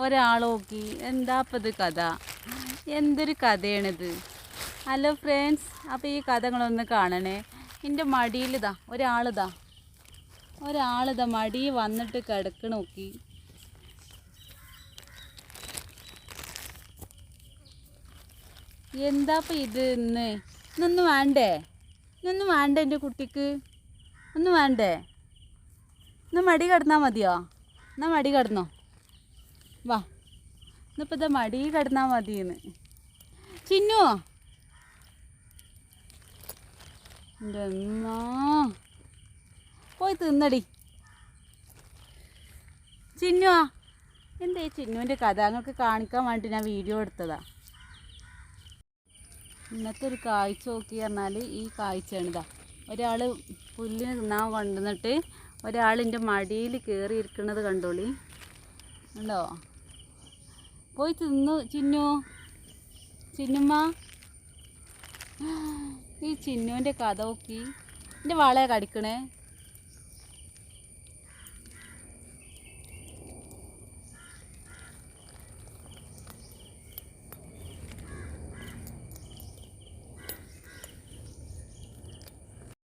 ഒരാൾ നോക്കി. എന്താ ഇപ്പം ഇത് കഥ? എന്തൊരു കഥയാണിത്? ഹലോ ഫ്രണ്ട്സ്, അപ്പോൾ ഈ കഥകളൊന്ന് കാണണേ. എൻ്റെ മടിയിലിതാ ഒരാളിതാ മടി വന്നിട്ട് കിടക്കണ നോക്കി. എന്താപ്പം ഇത്? ഇന്നൊന്നും വേണ്ടേ? എൻ്റെ കുട്ടിക്ക് ഒന്നും വേണ്ടേ? ഇന്ന് മടി കിടന്നാൽ മതിയോ? എന്നാൽ മടി കിടന്നോ, വാ. ഇന്നിപ്പോൾ ഇതാ മടി കിടന്നാൽ മതിയെന്ന്. ചിന്നു, എൻ്റെ അമ്മ, പോയി തിന്നടി. ചിന്നുവാ, എന്താ ചിന്നുവിൻ്റെ കഥ നിങ്ങൾക്ക് കാണിക്കാൻ വേണ്ടി ഞാൻ വീഡിയോ എടുത്തതാ. ഇന്നത്തെ ഒരു കാഴ്ച നോക്കി പറഞ്ഞാൽ ഈ കാഴ്ചയാണിതാ. ഒരാൾ പുല്ലിന് തിന്നാൻ കൊണ്ടുവന്നിട്ട് ഒരാളിൻ്റെ മടിയിൽ കയറി ഇരിക്കുന്നത് കണ്ടോളി. ഉണ്ടോ? പോയി തിന്നു ചിന്നുമ്മ. ഈ ചിന്നുവിൻ്റെ കഥ നോക്കി. എൻ്റെ വാളയെ കടിക്കണേ.